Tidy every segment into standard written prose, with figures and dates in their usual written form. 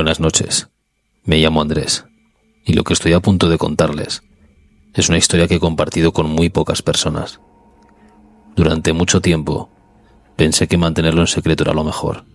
Buenas noches. Me llamo Andrés, y lo que estoy a punto de contarles es una historia que he compartido con muy pocas personas. Durante mucho tiempo pensé que mantenerlo en secreto era lo mejor,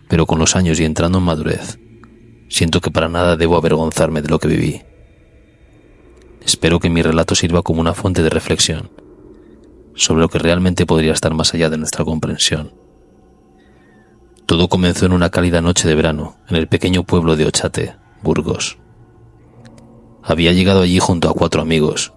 pero con los años y entrando en madurez, siento que para nada debo avergonzarme de lo que viví. Espero que mi relato sirva como una fuente de reflexión sobre lo que realmente podría estar más allá de nuestra comprensión. Todo comenzó en una cálida noche de verano en el pequeño pueblo de Ochate, Burgos. Había llegado allí junto a 4 amigos,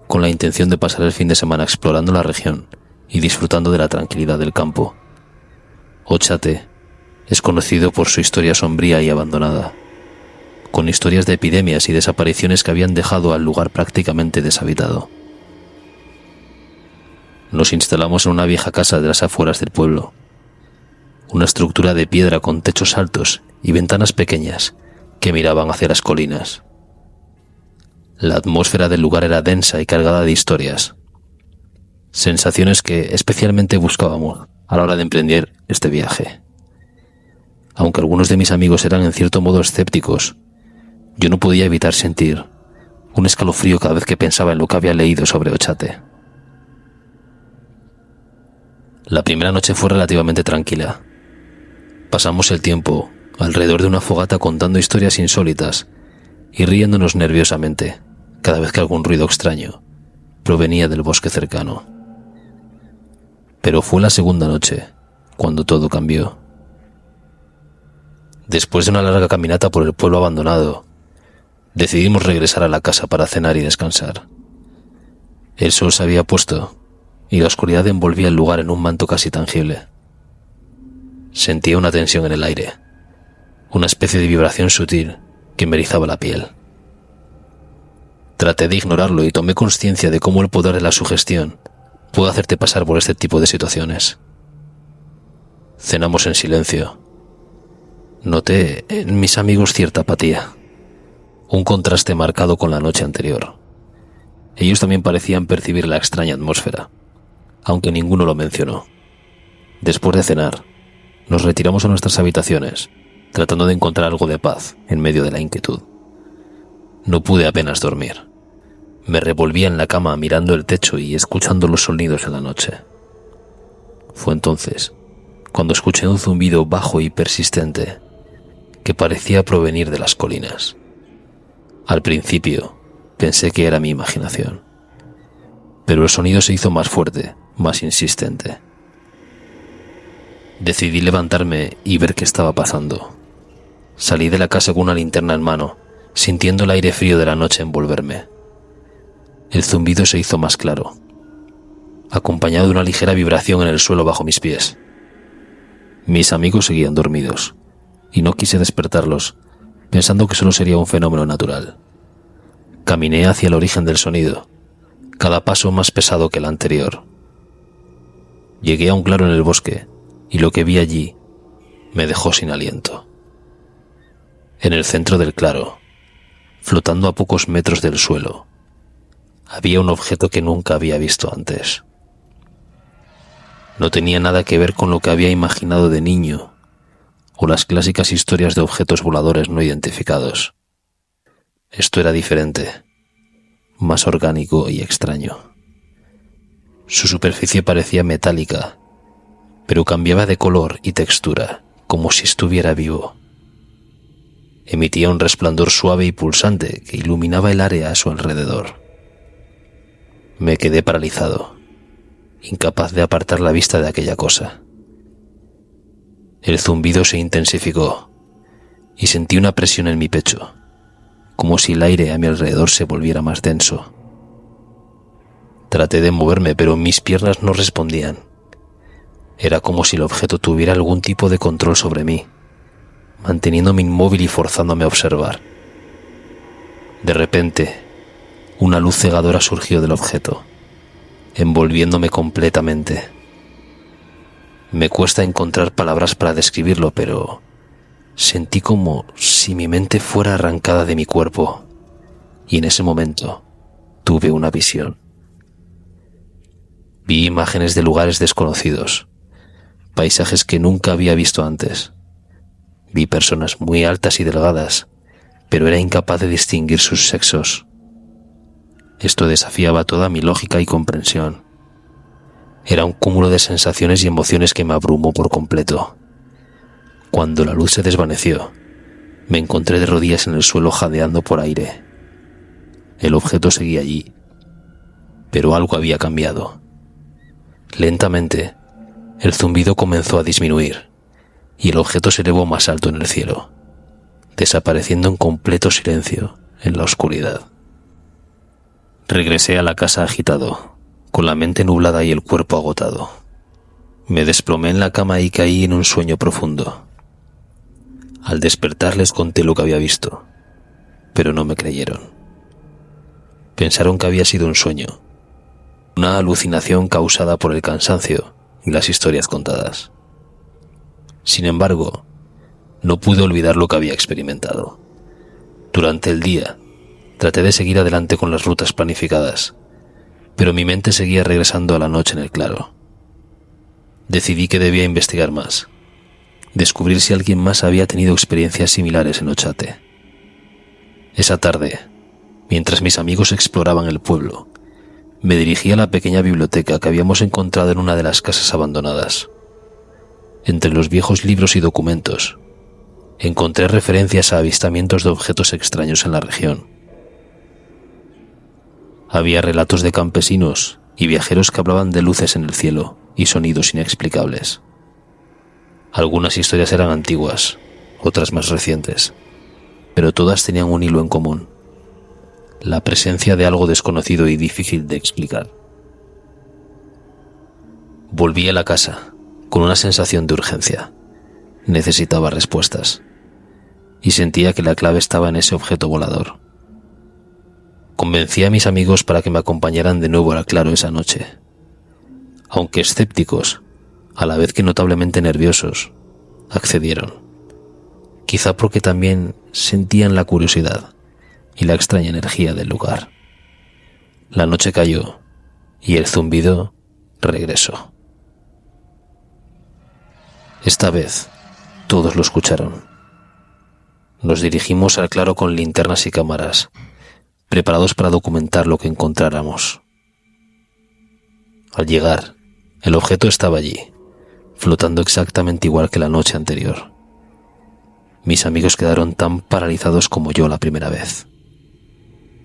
con la intención de pasar el fin de semana explorando la región y disfrutando de la tranquilidad del campo. Ochate es conocido por su historia sombría y abandonada, con historias de epidemias y desapariciones que habían dejado al lugar prácticamente deshabitado. Nos instalamos en una vieja casa de las afueras del pueblo, una estructura de piedra con techos altos y ventanas pequeñas que miraban hacia las colinas. La atmósfera del lugar era densa y cargada de historias, sensaciones que especialmente buscábamos a la hora de emprender este viaje. Aunque algunos de mis amigos eran en cierto modo escépticos, yo no podía evitar sentir un escalofrío cada vez que pensaba en lo que había leído sobre Ochate. La primera noche fue relativamente tranquila. Pasamos el tiempo alrededor de una fogata contando historias insólitas y riéndonos nerviosamente cada vez que algún ruido extraño provenía del bosque cercano. Pero fue la segunda noche cuando todo cambió. Después de una larga caminata por el pueblo abandonado, decidimos regresar a la casa para cenar y descansar. El sol se había puesto y la oscuridad envolvía el lugar en un manto casi tangible. Sentía una tensión en el aire, una especie de vibración sutil que me erizaba la piel. Traté de ignorarlo y tomé conciencia de cómo el poder de la sugestión puede hacerte pasar por este tipo de situaciones. Cenamos en silencio. Noté en mis amigos cierta apatía, un contraste marcado con la noche anterior. Ellos también parecían percibir la extraña atmósfera, aunque ninguno lo mencionó. Después de cenar, nos retiramos a nuestras habitaciones, tratando de encontrar algo de paz en medio de la inquietud. No pude apenas dormir. Me revolvía en la cama mirando el techo y escuchando los sonidos de la noche. Fue entonces cuando escuché un zumbido bajo y persistente que parecía provenir de las colinas. Al principio pensé que era mi imaginación, pero el sonido se hizo más fuerte, más insistente. Decidí levantarme y ver qué estaba pasando. Salí de la casa con una linterna en mano, sintiendo el aire frío de la noche envolverme. El zumbido se hizo más claro, acompañado de una ligera vibración en el suelo bajo mis pies. Mis amigos seguían dormidos, y no quise despertarlos, pensando que solo sería un fenómeno natural. Caminé hacia el origen del sonido, cada paso más pesado que el anterior. Llegué a un claro en el bosque, y lo que vi allí me dejó sin aliento. En el centro del claro, flotando a pocos metros del suelo, había un objeto que nunca había visto antes. No tenía nada que ver con lo que había imaginado de niño o las clásicas historias de objetos voladores no identificados. Esto era diferente, más orgánico y extraño. Su superficie parecía metálica, pero cambiaba de color y textura, como si estuviera vivo. Emitía un resplandor suave y pulsante que iluminaba el área a su alrededor. Me quedé paralizado, incapaz de apartar la vista de aquella cosa. El zumbido se intensificó y sentí una presión en mi pecho, como si el aire a mi alrededor se volviera más denso. Traté de moverme, pero mis piernas no respondían. Era como si el objeto tuviera algún tipo de control sobre mí, manteniéndome inmóvil y forzándome a observar. De repente, una luz cegadora surgió del objeto, envolviéndome completamente. Me cuesta encontrar palabras para describirlo, pero sentí como si mi mente fuera arrancada de mi cuerpo, y en ese momento tuve una visión. Vi imágenes de lugares desconocidos, paisajes que nunca había visto antes, Vi personas muy altas y delgadas, pero era incapaz de distinguir sus sexos. Esto desafiaba toda mi lógica y comprensión. Era un cúmulo de sensaciones y emociones que me abrumó por completo. Cuando la luz se desvaneció, me encontré de rodillas en el suelo jadeando por aire. El objeto seguía allí, pero algo había cambiado. Lentamente, el zumbido comenzó a disminuir y el objeto se elevó más alto en el cielo, desapareciendo en completo silencio en la oscuridad. Regresé a la casa agitado, con la mente nublada y el cuerpo agotado. Me desplomé en la cama y caí en un sueño profundo. Al despertar les conté lo que había visto, pero no me creyeron. Pensaron que había sido un sueño, una alucinación causada por el cansancio y las historias contadas. Sin embargo, no pude olvidar lo que había experimentado. Durante el día, traté de seguir adelante con las rutas planificadas, pero mi mente seguía regresando a la noche en el claro. Decidí que debía investigar más, descubrir si alguien más había tenido experiencias similares en Ochate. Esa tarde, mientras mis amigos exploraban el pueblo, me dirigí a la pequeña biblioteca que habíamos encontrado en una de las casas abandonadas. Entre los viejos libros y documentos, encontré referencias a avistamientos de objetos extraños en la región. Había relatos de campesinos y viajeros que hablaban de luces en el cielo y sonidos inexplicables. Algunas historias eran antiguas, otras más recientes, pero todas tenían un hilo en común: la presencia de algo desconocido y difícil de explicar. Volví a la casa con una sensación de urgencia. Necesitaba respuestas, y sentía que la clave estaba en ese objeto volador. Convencí a mis amigos para que me acompañaran de nuevo al claro esa noche. Aunque escépticos, a la vez que notablemente nerviosos, accedieron. Quizá porque también sentían la curiosidad y la extraña energía del lugar. La noche cayó y el zumbido regresó. Esta vez, todos lo escucharon. Nos dirigimos al claro con linternas y cámaras, preparados para documentar lo que encontráramos. Al llegar, el objeto estaba allí, flotando exactamente igual que la noche anterior. Mis amigos quedaron tan paralizados como yo la primera vez.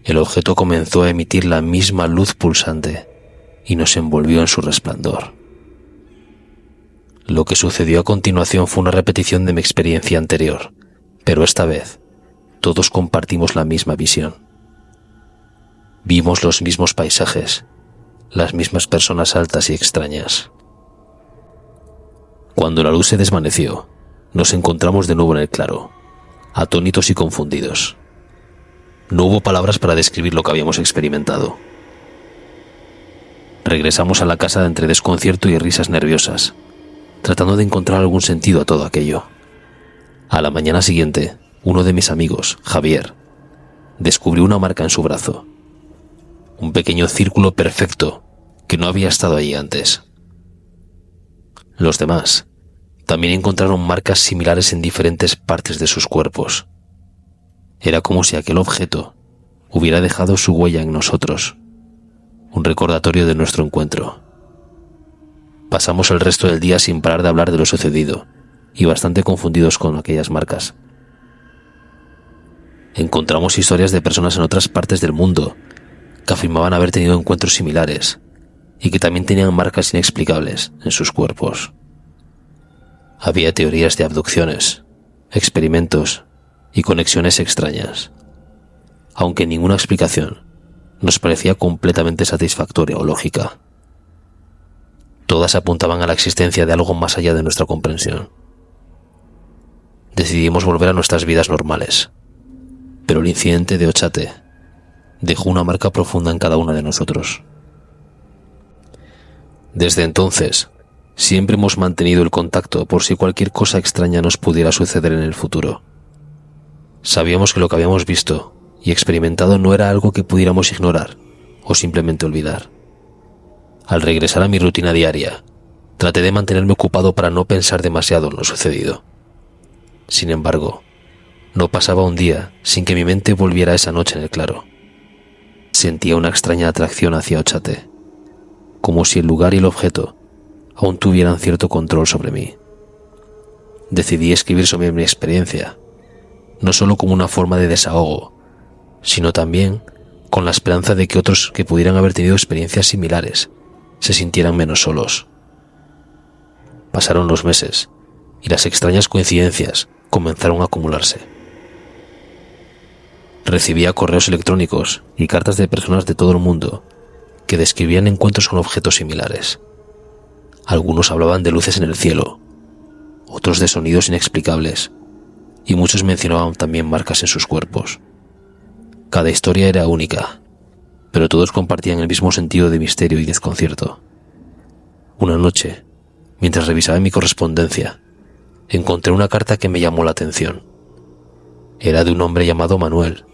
El objeto comenzó a emitir la misma luz pulsante y nos envolvió en su resplandor. Lo que sucedió a continuación fue una repetición de mi experiencia anterior, pero esta vez todos compartimos la misma visión. Vimos los mismos paisajes, las mismas personas altas y extrañas. Cuando la luz se desvaneció, nos encontramos de nuevo en el claro, atónitos y confundidos. No hubo palabras para describir lo que habíamos experimentado. Regresamos a la casa entre desconcierto y risas nerviosas, tratando de encontrar algún sentido a todo aquello. A la mañana siguiente, uno de mis amigos, Javier, descubrió una marca en su brazo. Un pequeño círculo perfecto que no había estado allí antes. Los demás también encontraron marcas similares en diferentes partes de sus cuerpos. Era como si aquel objeto hubiera dejado su huella en nosotros, un recordatorio de nuestro encuentro. Pasamos el resto del día sin parar de hablar de lo sucedido y bastante confundidos con aquellas marcas. Encontramos historias de personas en otras partes del mundo que afirmaban haber tenido encuentros similares y que también tenían marcas inexplicables en sus cuerpos. Había teorías de abducciones, experimentos y conexiones extrañas, aunque ninguna explicación nos parecía completamente satisfactoria o lógica. Todas apuntaban a la existencia de algo más allá de nuestra comprensión. Decidimos volver a nuestras vidas normales, pero el incidente de Ochate dejó una marca profunda en cada uno de nosotros. Desde entonces, siempre hemos mantenido el contacto por si cualquier cosa extraña nos pudiera suceder en el futuro. Sabíamos que lo que habíamos visto y experimentado no era algo que pudiéramos ignorar o simplemente olvidar. Al regresar a mi rutina diaria, traté de mantenerme ocupado para no pensar demasiado en lo sucedido. Sin embargo, no pasaba un día sin que mi mente volviera a esa noche en el claro. Sentía una extraña atracción hacia Ochate, como si el lugar y el objeto aún tuvieran cierto control sobre mí. Decidí escribir sobre mi experiencia, no solo como una forma de desahogo, sino también con la esperanza de que otros que pudieran haber tenido experiencias similares se sintieran menos solos. Pasaron los meses y las extrañas coincidencias comenzaron a acumularse. Recibía correos electrónicos y cartas de personas de todo el mundo que describían encuentros con objetos similares. Algunos hablaban de luces en el cielo, otros de sonidos inexplicables, y muchos mencionaban también marcas en sus cuerpos. Cada historia era única, pero todos compartían el mismo sentido de misterio y desconcierto. Una noche, mientras revisaba mi correspondencia, encontré una carta que me llamó la atención. Era de un hombre llamado Manuel,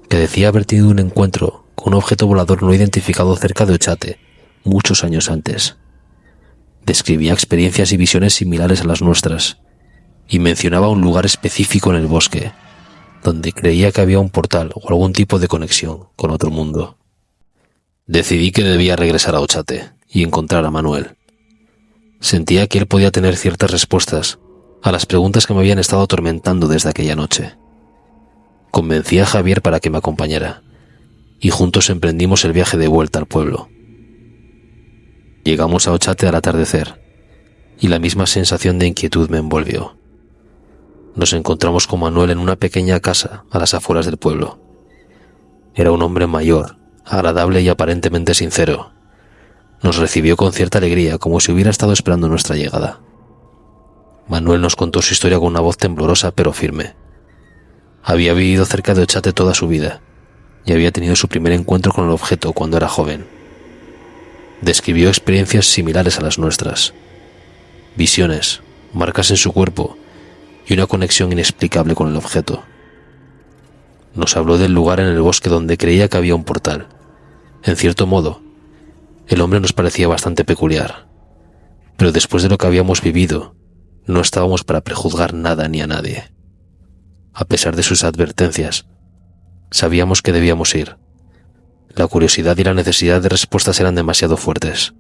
que decía haber tenido un encuentro con un objeto volador no identificado cerca de Ochate muchos años antes. Describía experiencias y visiones similares a las nuestras, y mencionaba un lugar específico en el bosque, donde creía que había un portal o algún tipo de conexión con otro mundo. Decidí que debía regresar a Ochate y encontrar a Manuel. Sentía que él podía tener ciertas respuestas a las preguntas que me habían estado atormentando desde aquella noche. Convencí a Javier para que me acompañara, y juntos emprendimos el viaje de vuelta al pueblo. Llegamos a Ochate al atardecer, y la misma sensación de inquietud me envolvió. Nos encontramos con Manuel en una pequeña casa a las afueras del pueblo. Era un hombre mayor, agradable y aparentemente sincero. Nos recibió con cierta alegría, como si hubiera estado esperando nuestra llegada. Manuel nos contó su historia con una voz temblorosa pero firme. Había vivido cerca de Ochate toda su vida y había tenido su primer encuentro con el objeto cuando era joven. Describió experiencias similares a las nuestras, visiones, marcas en su cuerpo y una conexión inexplicable con el objeto. Nos habló del lugar en el bosque donde creía que había un portal. En cierto modo, el hombre nos parecía bastante peculiar, pero después de lo que habíamos vivido, no estábamos para prejuzgar nada ni a nadie. A pesar de sus advertencias, sabíamos que debíamos ir. La curiosidad y la necesidad de respuestas eran demasiado fuertes.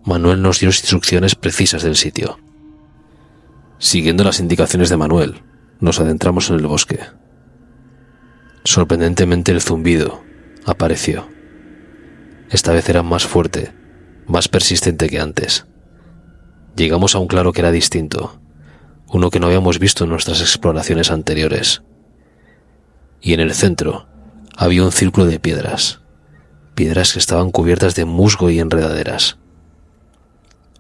Manuel nos dio instrucciones precisas del sitio. Siguiendo las indicaciones de Manuel, nos adentramos en el bosque. Sorprendentemente el zumbido apareció. Esta vez era más fuerte, más persistente que antes. Llegamos a un claro que era distinto, uno que no habíamos visto en nuestras exploraciones anteriores. Y en el centro había un círculo de piedras que estaban cubiertas de musgo y enredaderas.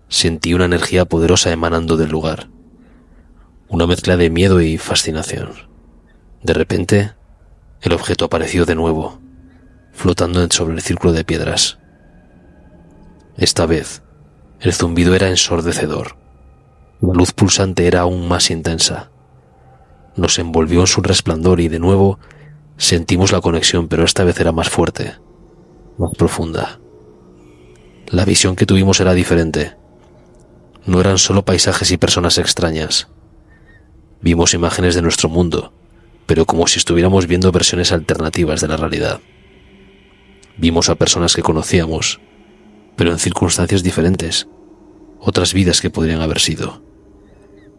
Sentí una energía poderosa emanando del lugar, una mezcla de miedo y fascinación. De repente, el objeto apareció de nuevo, flotando sobre el círculo de piedras. Esta vez, el zumbido era ensordecedor. La luz pulsante era aún más intensa. Nos envolvió en su resplandor y de nuevo sentimos la conexión, pero esta vez era más fuerte, más profunda. La visión que tuvimos era diferente. No eran solo paisajes y personas extrañas. Vimos imágenes de nuestro mundo, pero como si estuviéramos viendo versiones alternativas de la realidad. Vimos a personas que conocíamos, pero en circunstancias diferentes, otras vidas que podrían haber sido.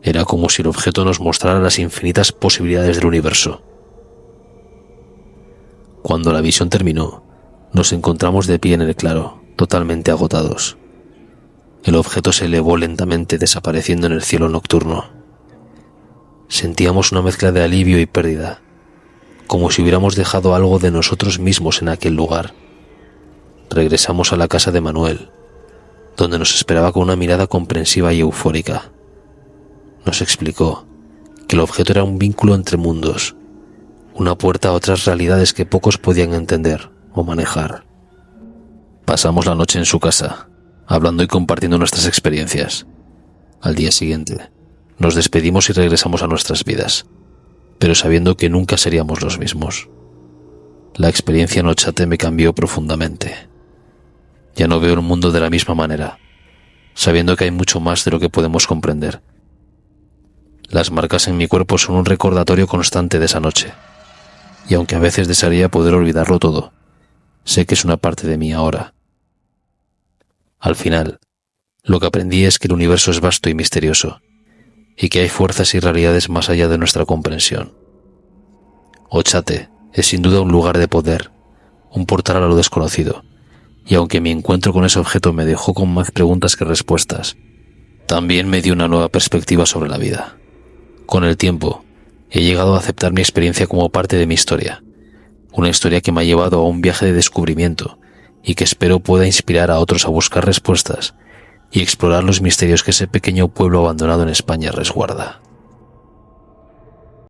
Era como si el objeto nos mostrara las infinitas posibilidades del universo. Cuando la visión terminó, nos encontramos de pie en el claro, totalmente agotados. El objeto se elevó lentamente, desapareciendo en el cielo nocturno. Sentíamos una mezcla de alivio y pérdida, como si hubiéramos dejado algo de nosotros mismos en aquel lugar. Regresamos a la casa de Manuel, donde nos esperaba con una mirada comprensiva y eufórica. Nos explicó que el objeto era un vínculo entre mundos, una puerta a otras realidades que pocos podían entender o manejar. Pasamos la noche en su casa, hablando y compartiendo nuestras experiencias. Al día siguiente, nos despedimos y regresamos a nuestras vidas, pero sabiendo que nunca seríamos los mismos. La experiencia en Ochate me cambió profundamente. Ya no veo el mundo de la misma manera, sabiendo que hay mucho más de lo que podemos comprender. Las marcas en mi cuerpo son un recordatorio constante de esa noche, y aunque a veces desearía poder olvidarlo todo, sé que es una parte de mí ahora. Al final, lo que aprendí es que el universo es vasto y misterioso, y que hay fuerzas y realidades más allá de nuestra comprensión. Ochate es sin duda un lugar de poder, un portal a lo desconocido, y aunque mi encuentro con ese objeto me dejó con más preguntas que respuestas, también me dio una nueva perspectiva sobre la vida. Con el tiempo, he llegado a aceptar mi experiencia como parte de mi historia, una historia que me ha llevado a un viaje de descubrimiento y que espero pueda inspirar a otros a buscar respuestas y explorar los misterios que ese pequeño pueblo abandonado en España resguarda.